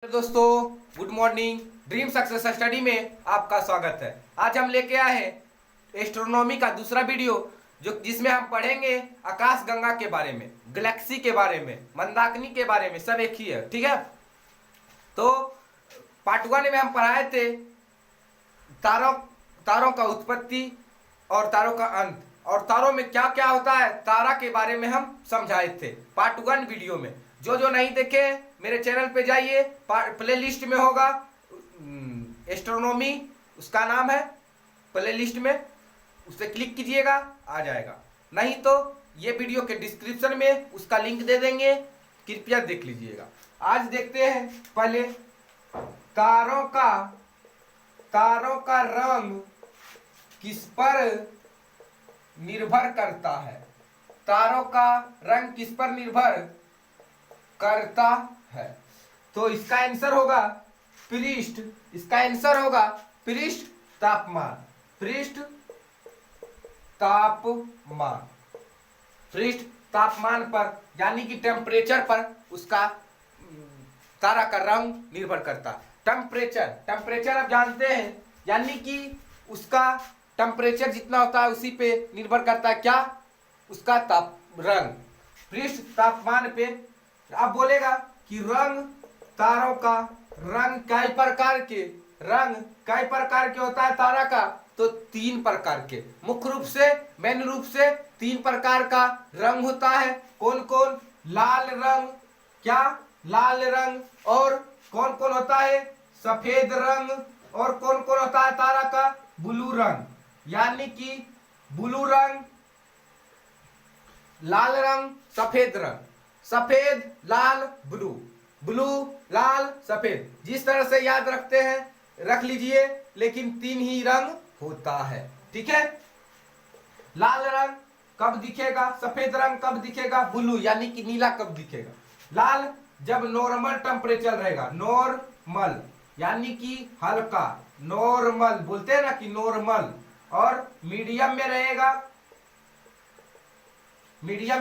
दोस्तों good morning. Dream success study में आपका स्वागत है। आज हम लेके आए हैं एस्ट्रोनॉमी का दूसरा वीडियो जिसमें हम पढ़ेंगे आकाश गंगा के बारे में, गैलेक्सी के बारे में, मंदाकिनी के बारे में, सब एक ही है। ठीक है, तो पार्ट 1 में हम पढ़ाए थे तारों का उत्पत्ति और तारों का अंत, और तारों में क्या क्या होता है तारा के बारे में हम समझाए थे पार्ट 1 वीडियो में। जो नहीं देखे मेरे चैनल पे जाइए, प्लेलिस्ट में होगा एस्ट्रोनॉमी, उसका नाम है, प्लेलिस्ट में उसे क्लिक कीजिएगा आ जाएगा, नहीं तो ये वीडियो के डिस्क्रिप्शन में उसका लिंक दे देंगे, कृपया देख लीजिएगा। आज देखते हैं पहले तारों का रंग किस पर निर्भर करता है। तारों का रंग किस पर निर्भर करता है, तो इसका आंसर होगा पृष्ठ। इसका आंसर होगा पृष्ठ तापमान। पृष्ठ तापमान पर यानी कि टेम्परेचर पर उसका तारा का रंग निर्भर करता है। टेम्परेचर आप जानते हैं, यानी कि उसका टेम्परेचर जितना होता है उसी पे निर्भर करता है क्या, उसका रंग। पृष्ठ तापमान पे अब बोलेगा कि तारों का रंग कई प्रकार के होता है तारा का, तो 3 प्रकार के, मुख्य रूप से मेन रूप से 3 प्रकार का रंग होता है। कौन कौन? लाल रंग, क्या लाल रंग, और कौन कौन होता है सफेद रंग, और कौन कौन होता है तारा का ब्लू रंग, यानी कि ब्लू रंग, लाल रंग, सफेद रंग, सफेद लाल ब्लू, ब्लू लाल सफेद। जिस तरह से याद रखते हैं रख लीजिए, लेकिन 3 ही रंग होता है। ठीक है, लाल रंग कब दिखेगा, सफेद रंग कब दिखेगा, ब्लू यानी कि नीला कब दिखेगा। लाल जब नॉर्मल टेम्परेचर रहेगा, नॉर्मल यानी कि हल्का, नॉर्मल बोलते हैं ना कि नॉर्मल, और मीडियम में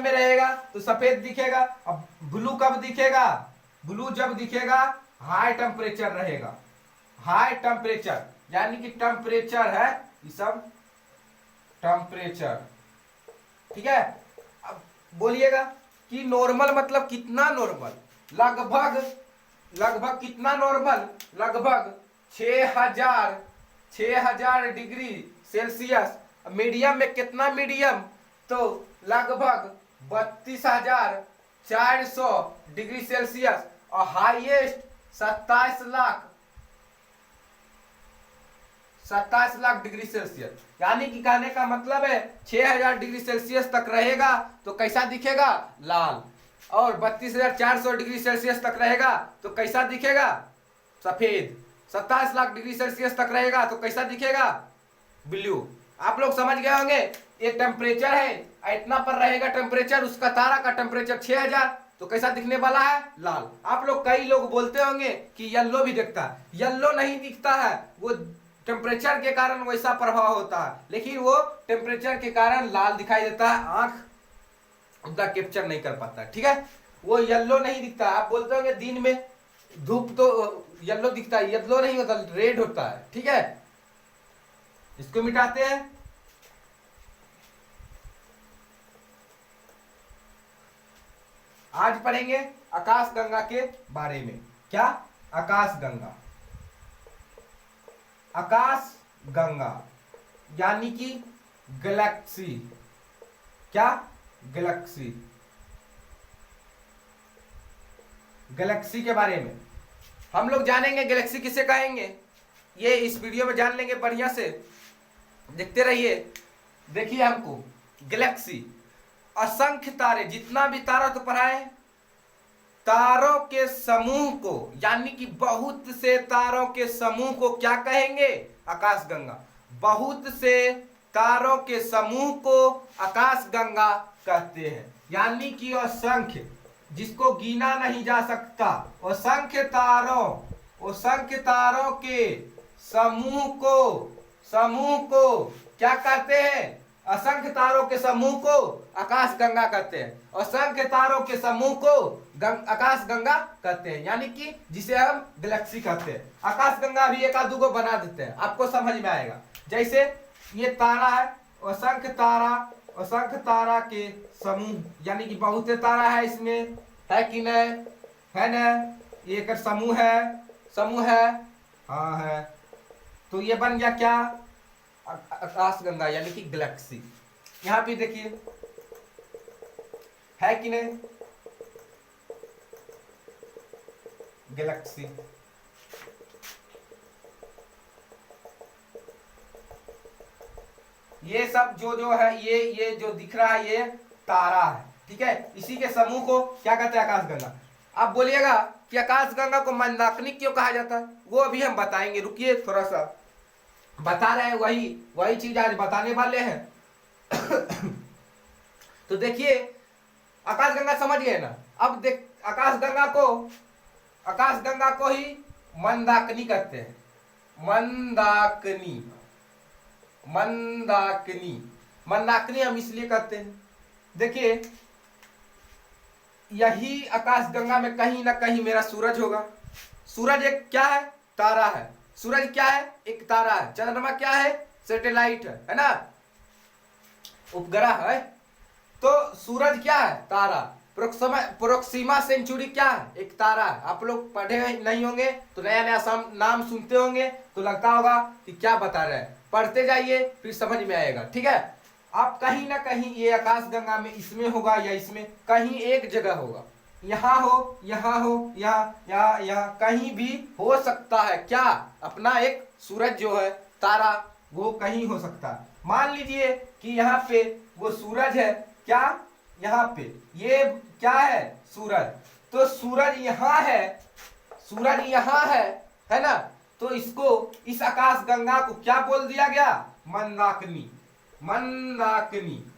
रहेगा तो सफेद दिखेगा। अब ब्लू कब दिखेगा, ब्लू जब दिखेगा हाई टेम्परेचर रहेगा। हाई टेम्परेचर यानी कि टेम्परेचर है ये सब टेम्परेचर। ठीक है, अब बोलिएगा कि नॉर्मल मतलब कितना नॉर्मल, लगभग कितना नॉर्मल, लगभग 6000 डिग्री सेल्सियस। मीडियम में कितना मीडियम, तो लगभग 32,400 डिग्री सेल्सियस, और हाईएस्ट 27 लाख डिग्री सेल्सियस। यानी कि कहने का मतलब है 6000 डिग्री सेल्सियस तक रहेगा तो कैसा दिखेगा, लाल, और 32,400 डिग्री सेल्सियस तक रहेगा तो कैसा दिखेगा, सफेद, 27 लाख डिग्री सेल्सियस तक रहेगा तो कैसा दिखेगा, ब्लू। आप लोग समझ गए होंगे, एक टेम्परेचर है, इतना पर रहेगा टेम्परेचर, उसका तारा का टेम्परेचर 6000, तो कैसा दिखने वाला है, लाल। आप लोग कई लोग बोलते होंगे कि येलो भी दिखता है, येलो नहीं दिखता है, वो टेम्परेचर के कारण वैसा प्रभाव होता है, लेकिन वो टेम्परेचर के कारण लाल दिखाई देता है, आंख उतना कैप्चर नहीं कर पाता है। ठीक है, वो येलो नहीं दिखता। आप बोलते होंगे दिन में धूप तो येलो दिखता है, येलो नहीं होता, रेड होता है। ठीक है, इसको मिटाते हैं। आज पढ़ेंगे आकाश गंगा के बारे में। क्या, आकाश गंगा यानी कि गैलेक्सी। क्या, गैलेक्सी के बारे में हम लोग जानेंगे। गैलेक्सी किसे कहेंगे ये इस वीडियो में जान लेंगे, बढ़िया से देखते रहिए। देखिए, हमको गैलेक्सी असंख्य तारे, जितना भी तारा तो पढ़ाए, तारों के समूह को यानी कि बहुत से तारों के समूह को क्या कहेंगे, आकाशगंगा। बहुत से तारों के समूह को आकाशगंगा कहते हैं, यानी कि असंख्य, जिसको गिना नहीं जा सकता, असंख्य तारों के समूह को क्या कहते हैं, असंख्य तारों के समूह को आकाशगंगा कहते हैं। असंख्य तारों के समूह को आकाश गंगा कहते हैं, यानी कि जिसे हम गैलेक्सी कहते हैं। आकाश गंगा भी एक आधु को बना देते हैं, आपको समझ में आएगा। जैसे ये तारा है, असंख्य तारा के समूह, यानी कि बहुत तारा है इसमें, है कि नहीं, है ना, ये एक समूह है, हाँ है। तो ये बन गया क्या, आकाश गंगा यानी कि गैलेक्सी। यहां पे देखिए, है कि नहीं, गैलेक्सी। ये सब जो है, ये जो दिख रहा है ये तारा है, ठीक है। इसी के समूह को क्या कहते हैं, आकाशगंगा। आप बोलिएगा कि आकाशगंगा को मंदाकिनी क्यों कहा जाता है, वो अभी हम बताएंगे, रुकिए थोड़ा सा, बता रहे हैं वही चीज आज बताने वाले हैं। तो देखिए, आकाशगंगा समझ गए ना। अब देख, आकाशगंगा को ही मंदाकिनी कहते हैं, मंदाकिनी हम इसलिए कहते हैं। देखिए, यही आकाशगंगा में कहीं ना कहीं मेरा सूरज होगा। सूरज एक क्या है, तारा है। सूरज क्या है, एक तारा है। चंद्रमा क्या है, सैटेलाइट है ना, उपग्रह है। तो सूरज क्या है, तारा। प्रोक्सिमा सेंचुरी क्या है, एक तारा है। आप लोग पढ़े नहीं होंगे तो नया नाम सुनते होंगे तो लगता होगा कि क्या बता रहे हैं, पढ़ते जाइए फिर समझ में आएगा, ठीक है। आप कहीं ना कहीं ये आकाशगंगा में इसमें होगा या इसमें कहीं एक जगह होगा, यहाँ हो, यहाँ कहीं भी हो सकता है। क्या, अपना एक सूरज जो है, तारा, वो कहीं हो सकता है। मान लीजिए कि यहाँ पे वो सूरज है, क्या, यहाँ पे ये क्या है, सूरज। तो सूरज यहाँ है ना। तो इसको, इस आकाशगंगा को क्या बोल दिया गया, मंदाकिनी।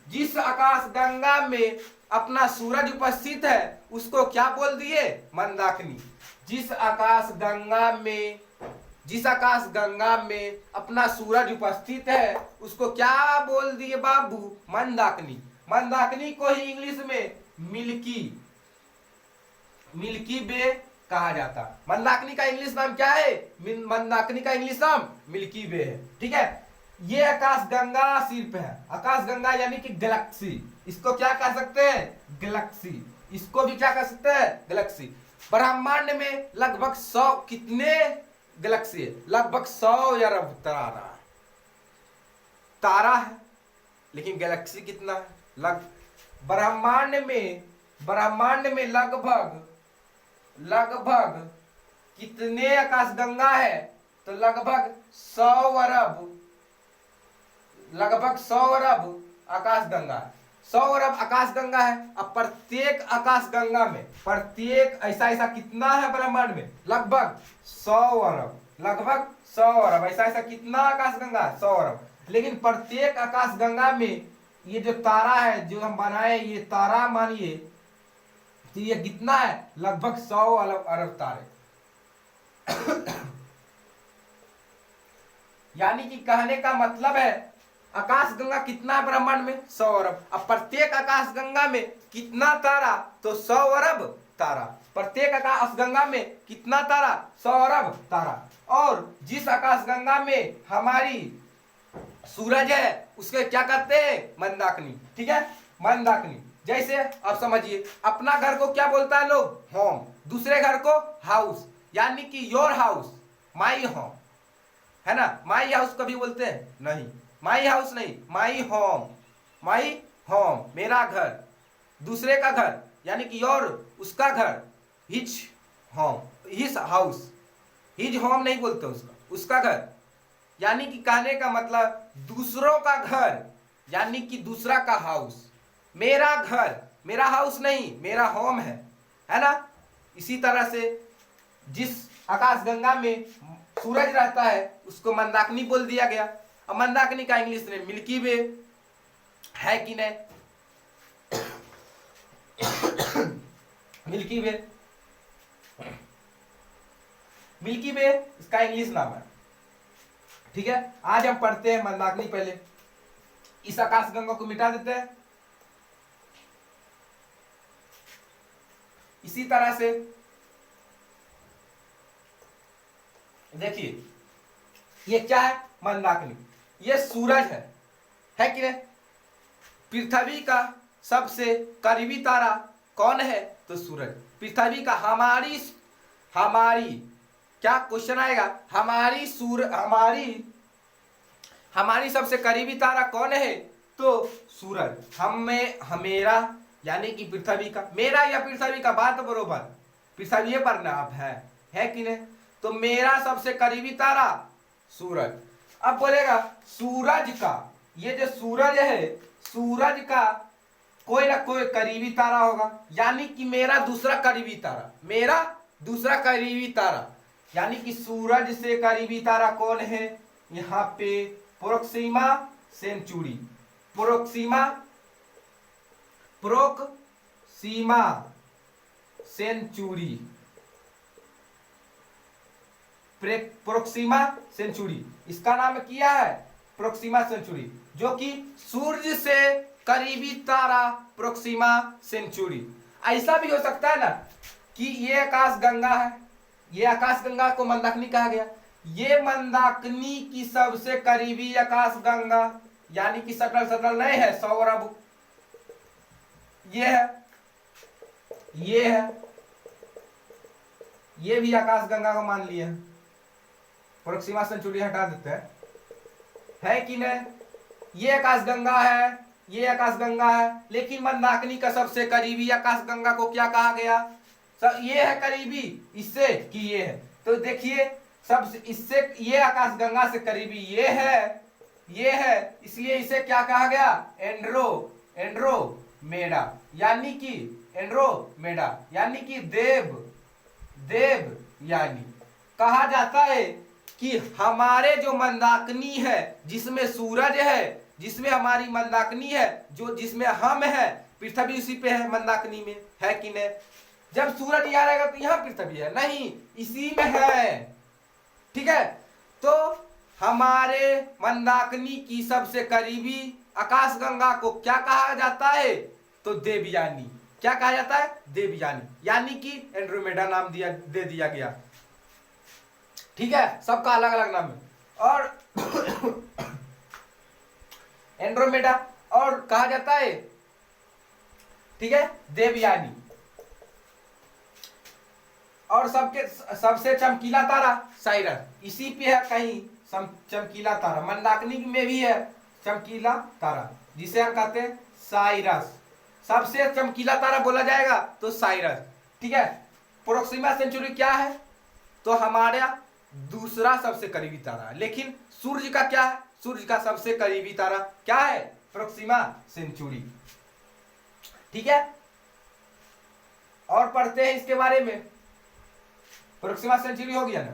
जिस आकाशगंगा में अपना सूरज उपस्थित है उसको क्या बोल दिए, मंदाकिनी। जिस आकाशगंगा में अपना सूरज उपस्थित है उसको क्या बोल दिए बाबू, मंदाकिनी। मंदाकिनी को ही इंग्लिश में मिल्की वे कहा जाता। मंदाकिनी का इंग्लिश नाम क्या है, मंदाकिनी का इंग्लिश नाम मिल्की वे है, ठीक है। ये आकाशगंगा सिर्फ है, आकाशगंगा यानी कि गैलेक्सी। इसको क्या कह सकते हैं, गैलेक्सी। इसको भी क्या कह सकते हैं, गैलेक्सी। ब्रह्मांड में लगभग 100 कितने गैलेक्सी है, लगभग 100 अरब तारा है, लेकिन गैलेक्सी कितना है, ब्रह्मांड में लगभग कितने आकाशगंगा है, तो लगभग 100 अरब आकाशगंगा है। 100 अरब आकाशगंगा है। अब प्रत्येक आकाशगंगा में, प्रत्येक ऐसा कितना है ब्रह्मांड में, लगभग 100 अरब ऐसा कितना आकाशगंगा, 100 अरब। लेकिन प्रत्येक आकाशगंगा में ये जो तारा है, जो हम बनाए, ये तारा मानिए, तो ये कितना है, लगभग 100 अरब तारे। यानी कि कहने का मतलब है, आकाशगंगा कितना है ब्रह्मांड में, 100 अरब। अब प्रत्येक आकाशगंगा में कितना तारा, तो 100 अरब तारा। प्रत्येक आकाशगंगा में कितना तारा, 100 अरब तारा। और जिस आकाशगंगा में हमारी सूरज है उसके क्या कहते हैं, मंदाकिनी, ठीक है, मंदाकिनी। जैसे आप समझिए, अपना घर को क्या बोलता है लोग, होम। दूसरे घर को हाउस, यानी कि योर हाउस, माई होम, है ना। माई हाउस कभी बोलते हैं नहीं, माई हाउस नहीं, माई होम, मेरा घर। दूसरे का घर यानी कि योर, उसका घर, his home, his house. His home नहीं बोलते उसका घर। यानी कि कहने का मतलब दूसरों का घर, यानी कि दूसरा का हाउस। मेरा घर, मेरा हाउस नहीं, मेरा होम है ना। इसी तरह से जिस आकाशगंगा में सूरज रहता है उसको मंदाकिनी बोल दिया गया। अब मंदाकिनी का इंग्लिश में मिल्की वे है कि नहीं, मिल्की वे इसका इंग्लिश नाम है, ठीक है। आज हम पढ़ते हैं मंदाकिनी। पहले इस आकाशगंगा को मिटा देते हैं। इसी तरह से देखिए ये क्या है, मंदाकिनी, ये सूरज है कि नहीं। पृथ्वी का सबसे करीबी तारा कौन है, तो सूरज। पृथ्वी का हमारी क्या क्वेश्चन आएगा, हमारी सबसे करीबी तारा कौन है, तो सूरज। हमेरा यानी कि पृथ्वी का, मेरा या पृथ्वी का, बात बरोबर, पृथ्वी पर ना अब है कि नहीं। तो मेरा सबसे करीबी तारा सूरज। अब बोलेगा सूरज का, ये जो सूरज है, सूरज का कोई ना कोई करीबी तारा होगा, यानी कि मेरा दूसरा करीबी तारा, यानी कि सूरज से करीबी तारा कौन है, यहाँ पे प्रोक्सिमा सेंचुरी, प्रोक्सिमा सेंचुरी, इसका नाम किया है प्रोक्सिमा सेंचुरी, जो कि सूर्य से करीबी तारा प्रोक्सिमा सेंचुरी। ऐसा भी हो सकता है ना कि ये आकाश गंगा है, ये आकाश गंगा को मंदाकिनी कहा गया, ये मंदाकिनी की सबसे करीबी आकाश गंगा, यानी कि सटल नहीं है, सौरभ, ये भी आकाश गंगा को मान लिया, प्रोक्सिमा सेंचुरी हटा देते है कि नहीं। ये आकाश गंगा है, ये आकाश गंगा है, लेकिन मंदाकिनी का सबसे करीबी आकाश गंगा को क्या कहा गया, ये है करीबी इससे कि ये है, तो देखिए सबसे इससे, ये आकाश गंगा से करीबी ये है, इसलिए इसे क्या कहा गया, एंड्रोमेडा, यानी कि देवयानी। कहा जाता है कि हमारे जो मंदाकिनी है, जिसमें सूरज है, जिसमें हमारी मंदाकिनी है, जो जिसमें हम है, पृथ्वी उसी पे है मंदाकिनी में, है कि नहीं। जब सूरज यहाँ रहेगा तो यहाँ पृथ्वी है नहीं, इसी में है, ठीक है। तो हमारे मंदाकिनी की सबसे करीबी आकाश गंगा को क्या कहा जाता है, तो देवयानी। क्या कहा जाता है, देवयानी, यानी कि एंड्रोमेडा नाम दे दिया गया, ठीक है। सबका अलग अलग नाम है, और एंड्रोमेडा और कहा जाता है, ठीक है, देवयानी। और सबसे चमकीला तारा साइरस, इसी पे है कहीं चमकीला तारा, मंदाकिनी में भी है चमकीला तारा, जिसे हम कहते हैं साइरस। सबसे चमकीला तारा बोला जाएगा तो साइरस, ठीक है। प्रोक्सिमा सेंचुरी क्या है, तो हमारा दूसरा सबसे करीबी तारा है, लेकिन सूर्य का क्या है, सूर्य का सबसे करीबी तारा क्या है, प्रोक्सिमा सेंचुरी, ठीक है। और पढ़ते हैं इसके बारे में। प्रोक्सिमा सेंचुरी हो गया ना,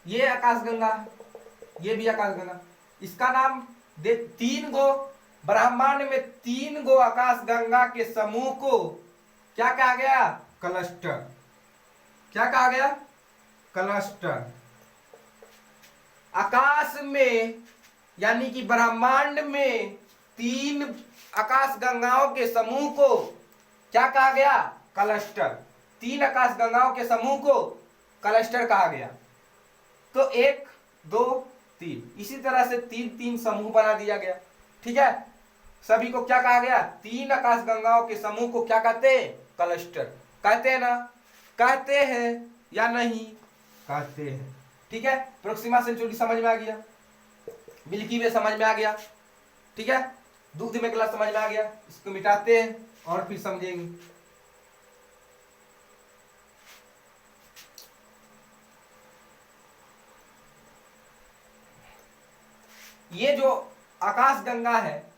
ये आकाशगंगा, ये भी आकाशगंगा, इसका नाम तीन गो ब्रह्मांड में 3 गो आकाशगंगा के समूह को क्या कहा गया, क्लस्टर। क्या कहा गया, क्लस्टर। आकाश में यानी कि ब्रह्मांड में 3 आकाश गंगाओं के समूह को क्या कहा गया, क्लस्टर। 3 आकाश गंगाओं के समूह को क्लस्टर कहा गया। तो 1 2 3 इसी तरह से 3 समूह बना दिया गया, ठीक है। सभी को क्या कहा गया, 3 आकाश गंगाओं के समूह को क्या कहते हैं, क्लस्टर। कहते हैं ना, कहते हैं या नहीं, कहते हैं, ठीक है। प्रोक्सिमा सेंचुरी समझ में आ गया, मिल्की वे समझ में आ गया, ठीक है। दूध में क्लास समझ में आ गया, इसको मिटाते हैं और फिर समझेंगे। ये जो आकाश गंगा है,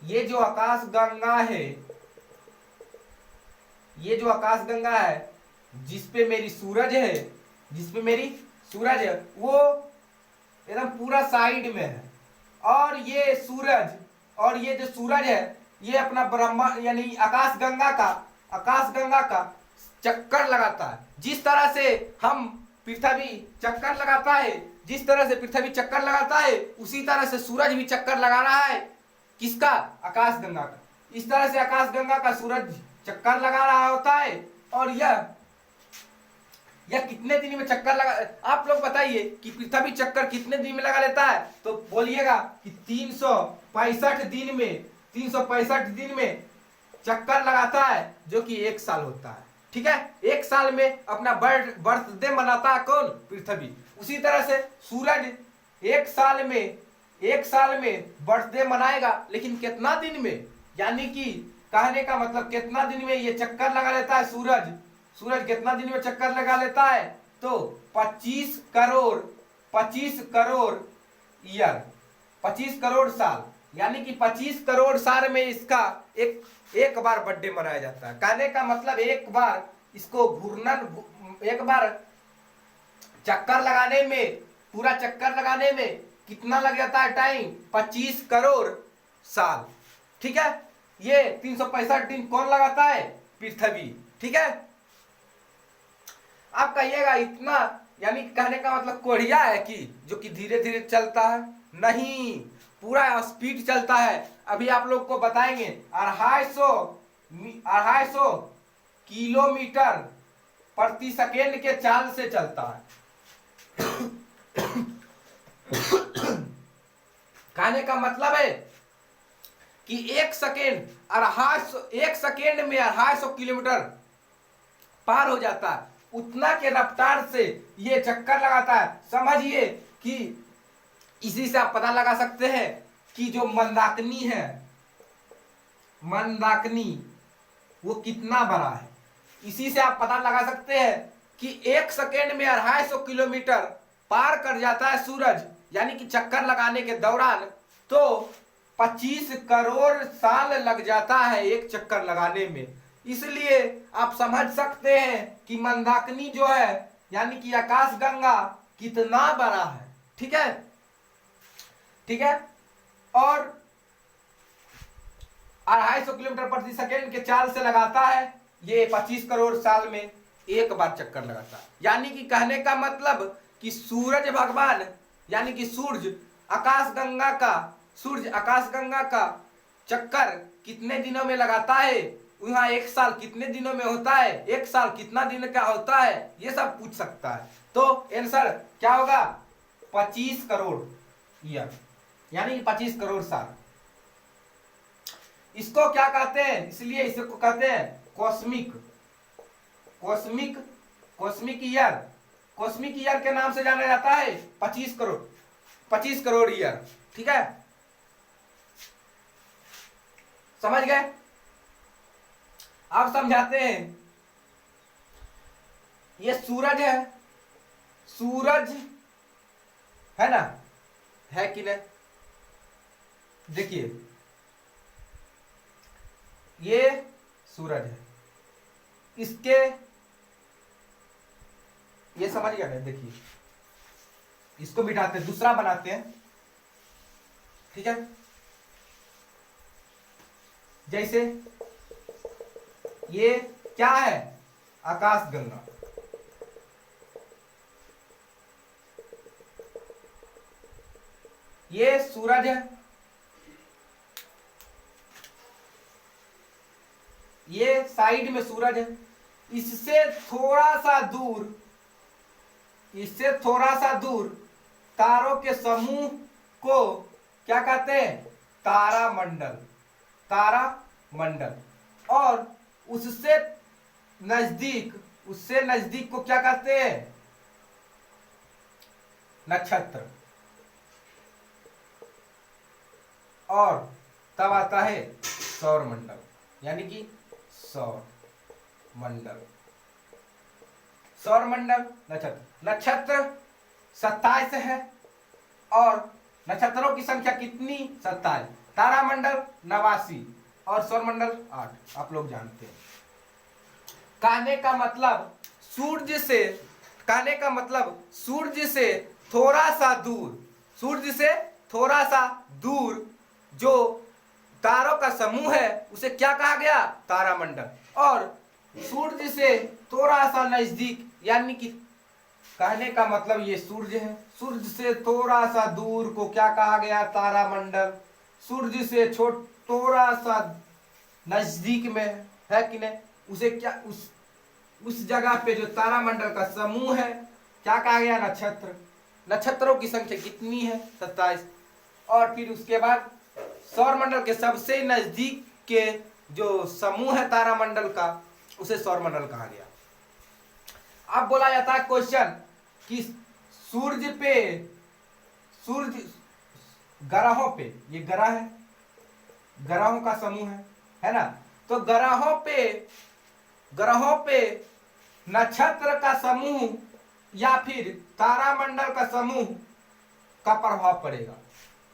ये जो आकाश गंगा है, ये जो आकाश गंगा है जिसपे मेरी सूरज है, जिसपे मेरी सूरज है, वो एकदम पूरा साइड में है। और ये सूरज, और ये जो सूरज है, ये अपना ब्रह्मांड यानी आकाश गंगा का चक्कर लगाता है। जिस तरह से हम पृथ्वी चक्कर लगाता है, जिस तरह से पृथ्वी चक्कर लगाता है, उसी तरह से सूरज भी चक्कर लगा रहा है। किसका, आकाश गंगा का। इस तरह से आकाश गंगा का सूरज चक्कर लगा रहा होता है। और यह कितने दिन में चक्कर लगा, आप लोग बताइए कि पृथ्वी चक्कर कितने दिन में लगा लेता है? तो बोलिएगा कि 365 दिन में, 365 दिन में चक्कर लगाता है, जो कि 1 साल होता है। ठीक है, 1 साल में अपना बर्थडे मनाता है कौन? पृथ्वी। उसी तरह से सूरज 1 साल में बर्थडे मनाएगा, लेकिन कितना दिन में? यानी कि कहने का मतलब कितना दिन में ये चक्कर लगा लेता है सूरज? सूरज कितना दिन में चक्कर लगा लेता है? तो 25 करोड़ ईयर, 25 करोड़ साल, यानी कि 25 करोड़ साल में इसका एक बार बर्थडे मनाया जाता है। कहने का मतलब एक बार इसको एक बार चक्कर लगाने में, पूरा चक्कर लगाने में कितना लग जाता है टाइम? 25 करोड़ साल। ठीक है, ये 365 दिन कौन लगाता है? पृथ्वी। ठीक है, आप कहिएगा इतना, यानी कहने का मतलब कोढ़िया है कि जो कि धीरे धीरे चलता है? नहीं, पूरा स्पीड चलता है। अभी आप लोग को बताएंगे 250 किलोमीटर प्रति सेकेंड के चाल से चलता है। कहने का मतलब है कि 1 सेकेंड में 250 किलोमीटर पार हो जाता है। उतना के रफ्तार से ये चक्कर लगाता है। समझिए कि इसी से आप पता लगा सकते हैं कि जो मंदाकिनी है, मंदाकिनी वो कितना बड़ा है। इसी से आप पता लगा सकते हैं कि 1 सेकेंड में 250 किलोमीटर पार कर जाता है सूरज, यानी कि चक्कर लगाने के दौरान। तो 25 करोड़ साल लग जाता है एक चक्कर लगाने में। इसलिए आप समझ सकते हैं कि मंदाकिनी जो है, यानी कि आकाशगंगा कितना बड़ा है। ठीक है, ठीक है, और 250 किलोमीटर प्रति सेकेंड के चाल से लगाता है। ये 25 करोड़ साल में एक बार चक्कर लगाता है। यानी कि कहने का मतलब कि सूरज भगवान, यानी कि सूर्य आकाशगंगा का चक्कर कितने दिनों में लगाता है? वहां 1 साल कितने दिनों में होता है? 1 साल कितना दिन का होता है? ये सब पूछ सकता है। तो आंसर क्या होगा? 25 करोड़ ईयर, यानी कि 25 करोड़ साल। इसको क्या कहते हैं? इसलिए इसको कहते हैं कॉस्मिक ईयर के नाम से जाना जाता है 25 करोड़ ईयर। ठीक है, समझ गए? अब समझाते हैं। ये सूरज है ना, है कि नहीं? देखिए, ये सूरज है, इसके ये समझ गया? देखिए, इसको बिठाते हैं, दूसरा बनाते हैं। ठीक है, जैसे ये क्या है? आकाशगंगा। ये सूरज है, ये साइड में सूरज है। इससे थोड़ा सा दूर तारों के समूह को क्या कहते हैं? तारामंडल। और उससे नजदीक को क्या कहते हैं? नक्षत्र। और तब आता है सौरमंडल, यानी कि सौरमंडल नक्षत्र 27 है, और नक्षत्रों की संख्या कितनी? 27। तारामंडल 89 और सौरमंडल 8। आप लोग जानते हैं। कहने का मतलब सूर्य से थोड़ा सा दूर जो तारों का समूह है उसे क्या कहा गया? तारामंडल। और सूर्य से थोड़ा सा नजदीक, यानी कि कहने का मतलब ये सूर्य है, सूर्य से थोड़ा सा दूर को क्या कहा गया? तारामंडल। सूर्य से थोड़ा सा नजदीक में है कि नहीं, उसे क्या उस जगह पे जो तारामंडल का समूह है क्या कहा गया, नक्षत्र। नक्षत्रों की संख्या कितनी है, 27। और फिर उसके बाद सौर मंडल के सबसे नजदीक के जो समूह है तारामंडल का उसे सौर मंडल कहा गया। अब बोला जाता है क्वेश्चन कि सूर्य ग्रहों पे, ये ग्रह है, ग्रहों का समूह है ना, तो ग्रहों पे नक्षत्र का समूह या फिर तारामंडल का समूह का प्रभाव पड़ेगा।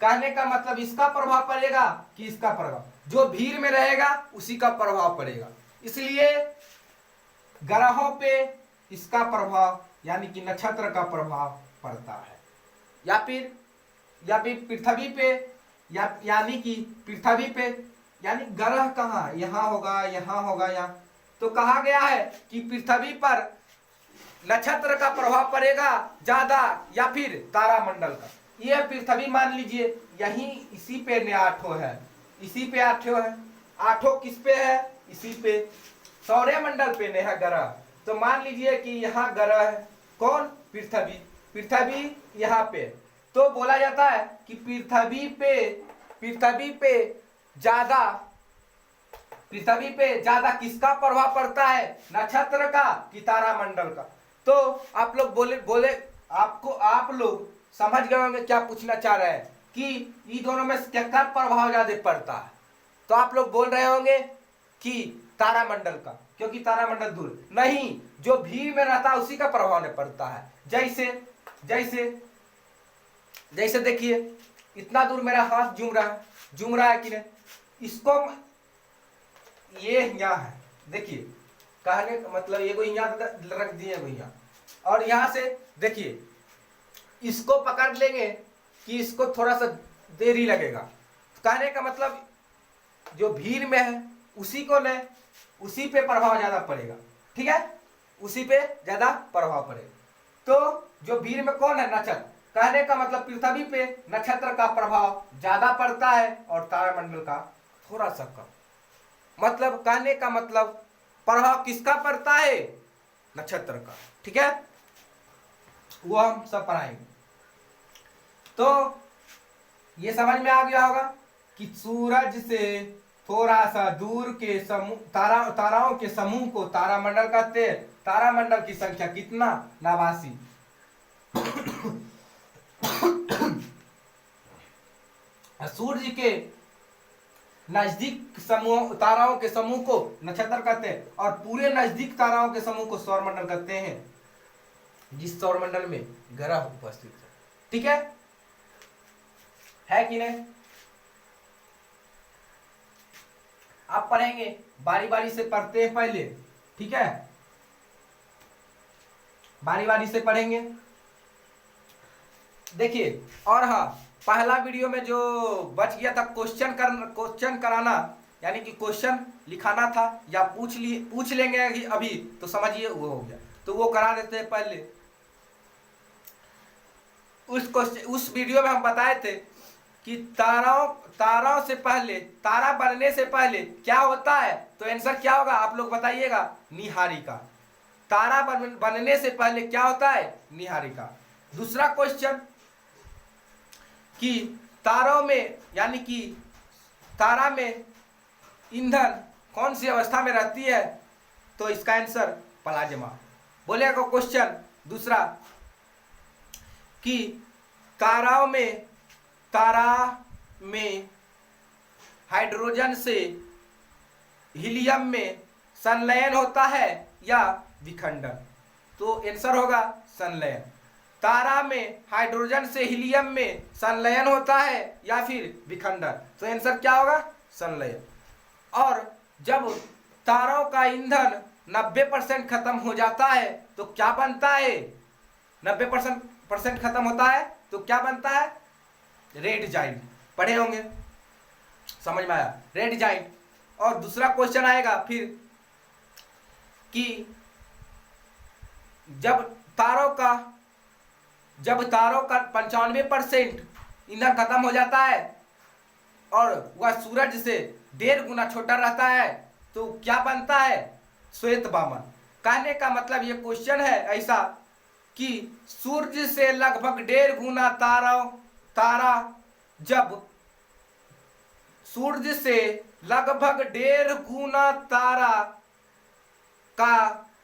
कहने का मतलब इसका प्रभाव पड़ेगा कि इसका प्रभाव, जो भीड़ में रहेगा उसी का प्रभाव पड़ेगा। इसलिए ग्रहों पे इसका प्रभाव यानी कि नक्षत्र का प्रभाव पड़ता है, या फिर पृथ्वी पे, यानी कि पृथ्वी पे, यानी ग्रह कहाँ, यहाँ होगा, यहाँ होगा, यहाँ, तो कहा गया है कि पृथ्वी पर नक्षत्र का प्रभाव पड़ेगा ज्यादा या फिर तारामंडल का। ये पृथ्वी मान लीजिए यहीं इसी पे ने 8 है, इसी पे 8 है, 8 किस पे है, इसी पे सौरमंडल पे ने है ग्रह। तो मान लीजिए कि यहाँ ग्रह है, कौन, पृथ्वी यहाँ पे, तो बोला जाता है कि पृथ्वी पे ज्यादा किसका प्रभाव पड़ता है, नक्षत्र का कि तारामंडल का। तो आप लोग बोले आप लोग समझ गए होंगे क्या पूछना चाह रहे हैं कि इन दोनों में किसका प्रभाव ज्यादा पड़ता है। तो आप लोग बोल रहे होंगे कि तारामंडल का, क्योंकि तारामंडल दूर नहीं, जो भीड़ में रहता है उसी का प्रभाव नहीं पड़ता है। जैसे देखिए इतना दूर मेरा हाथ झूम रहा है कि नहीं, इसको ये यहाँ है, देखिए कहने का मतलब ये कोई यहाँ रख दिए यहाँ, और यहाँ से देखिए इसको पकड़ लेंगे कि इसको थोड़ा सा देरी लगेगा। कहने का मतलब जो भीड़ में है उसी को ले, उसी पे प्रभाव ज्यादा पड़ेगा, ठीक है, उसी पे ज्यादा प्रभाव पड़ेगा। तो जो भीड़ में कौन है, नक्षत्र। कहने का मतलब पृथ्वी पे नक्षत्र का प्रभाव ज्यादा पड़ता है और तारामंडल का थोड़ा सा कम। मतलब कहने का मतलब प्रभाव किसका पड़ता है, नक्षत्र का, ठीक है, वो हम सब पढ़ाएंगे। तो ये समझ में आ गया होगा कि सूरज से थोड़ा सा दूर के समूह ताराओं के समूह को तारामंडल कहते हैं। तारामंडल की संख्या कितना, 89। सूर्य के नजदीक समूह ताराओं के समूह को नक्षत्र कहते हैं और पूरे नजदीक ताराओं के समूह को सौरमंडल कहते हैं, जिस सौरमंडल में ग्रह उपस्थित है। ठीक है कि नहीं। आप पढ़ेंगे, बारी बारी से पढ़ते हैं पहले, ठीक है, बारी बारी से पढ़ेंगे। देखिए, और हाँ, पहला वीडियो में जो बच गया था क्वेश्चन कराना, यानी कि क्वेश्चन लिखाना था या पूछ लेंगे अभी, तो समझिए वो हो गया, तो वो करा देते हैं पहले। उस वीडियो में हम बताए थे कि ताराओं से पहले, तारा बनने से पहले क्या होता है, तो आंसर क्या होगा आप लोग बताइएगा, निहारिका। तारा बनने से पहले क्या होता है, निहारिका। दूसरा क्वेश्चन कि तारों में, यानी कि तारा में ईंधन कौन सी अवस्था में रहती है, तो इसका आंसर प्लाज्मा। बोलेगा क्वेश्चन दूसरा कि तारा में हाइड्रोजन से हीलियम में संलयन होता है या विखंडन, तो आंसर होगा संलयन। तारा में हाइड्रोजन से हीलियम में संलयन होता है या फिर विखंडन, तो आंसर क्या होगा, संलयन। और जब तारों का ईंधन 90% खत्म हो जाता है तो क्या बनता है, 90% खत्म होता है तो क्या बनता है, रेड जाइंट। पढ़े होंगे, समझ में आया, रेड जाइंट। और दूसरा क्वेश्चन आएगा फिर कि जब तारों का 95% ईंधन खत्म हो जाता है और वह सूरज से 1.5 गुना छोटा रहता है, तो क्या बनता है? श्वेत वामन। कहने का मतलब ये क्वेश्चन है ऐसा कि सूर्य से लगभग 1.5 गुना तारा जब सूर्य से लगभग 1.5 गुना तारा का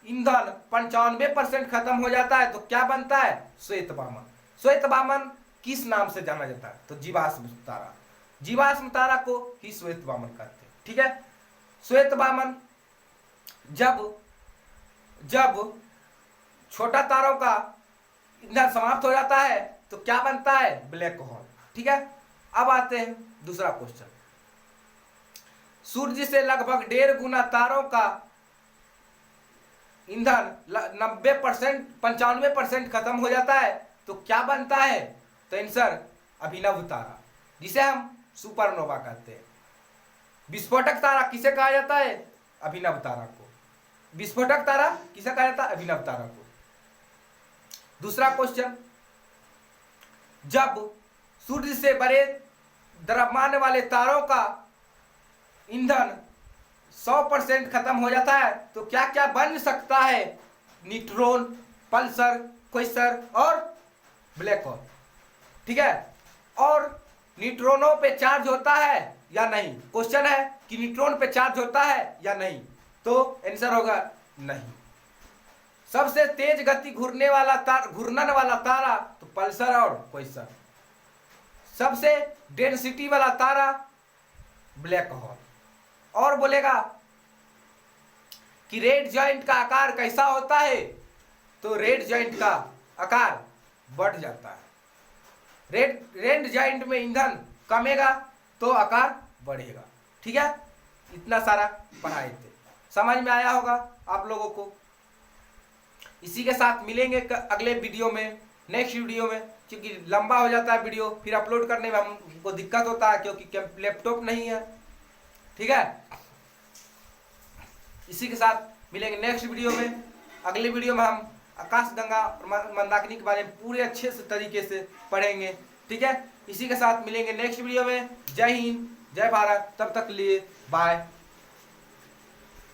ईंधन 95% खत्म हो जाता है तो क्या बनता है? श्वेत वामन। श्वेत वामन किस नाम से जाना जाता है? तो जीवाश्म तारा। जीवाश्म तारा को ही श्वेत वामन कहते हैं। ठीक है, श्वेत वामन जब छोटा तारों का ईंधन समाप्त हो जाता है तो क्या बनता है? Black hole. ठीक है, अब आते हैं दूसरा क्वेश्चन। सूर्य से लगभग 1.5 गुना तारों का ईंधन 95% खत्म हो जाता है तो क्या बनता है? तो आंसर अभिनव तारा, जिसे हम सुपरनोवा कहते हैं। विस्फोटक तारा किसे कहा जाता है? अभिनव तारा को। विस्फोटक तारा किसे कहा जाता है? अभिनव तारा को। दूसरा क्वेश्चन, जब सूर्य से बड़े द्रव्यमान वाले तारों का ईंधन 100% खत्म हो जाता है तो क्या क्या बन सकता है? न्यूट्रॉन, पल्सर, क्वेसर और ब्लैक होल। ठीक है, और न्यूट्रॉनों पे चार्ज होता है या नहीं? क्वेश्चन है कि न्यूट्रॉन पे चार्ज होता है या नहीं, तो आंसर होगा नहीं। सबसे तेज गति घूर्णन वाला तारा तो पल्सर और क्वेसर। सबसे डेंसिटी वाला तारा ब्लैक होल। और बोलेगा कि रेड जॉइंट का आकार कैसा होता है? तो रेड जॉइंट का आकार बढ़ जाता है। रेड जॉइंट में ईंधन कमेगा तो आकार बढ़ेगा। ठीक है, इतना सारा पढ़ाए थे, समझ में आया होगा आप लोगों को। इसी के साथ मिलेंगे अगले वीडियो में, नेक्स्ट वीडियो में, क्योंकि लंबा हो जाता है वीडियो, फिर अपलोड करने में हमको दिक्कत होता है क्योंकि लैपटॉप नहीं है। ठीक है, इसी के साथ मिलेंगे नेक्स्ट वीडियो में। अगले वीडियो में हम आकाशगंगा और मंदाकिनी के बारे में पूरे अच्छे से तरीके से पढ़ेंगे। ठीक है, इसी के साथ मिलेंगे नेक्स्ट वीडियो में। जय हिंद, जय भारत, तब तक के लिए बाय।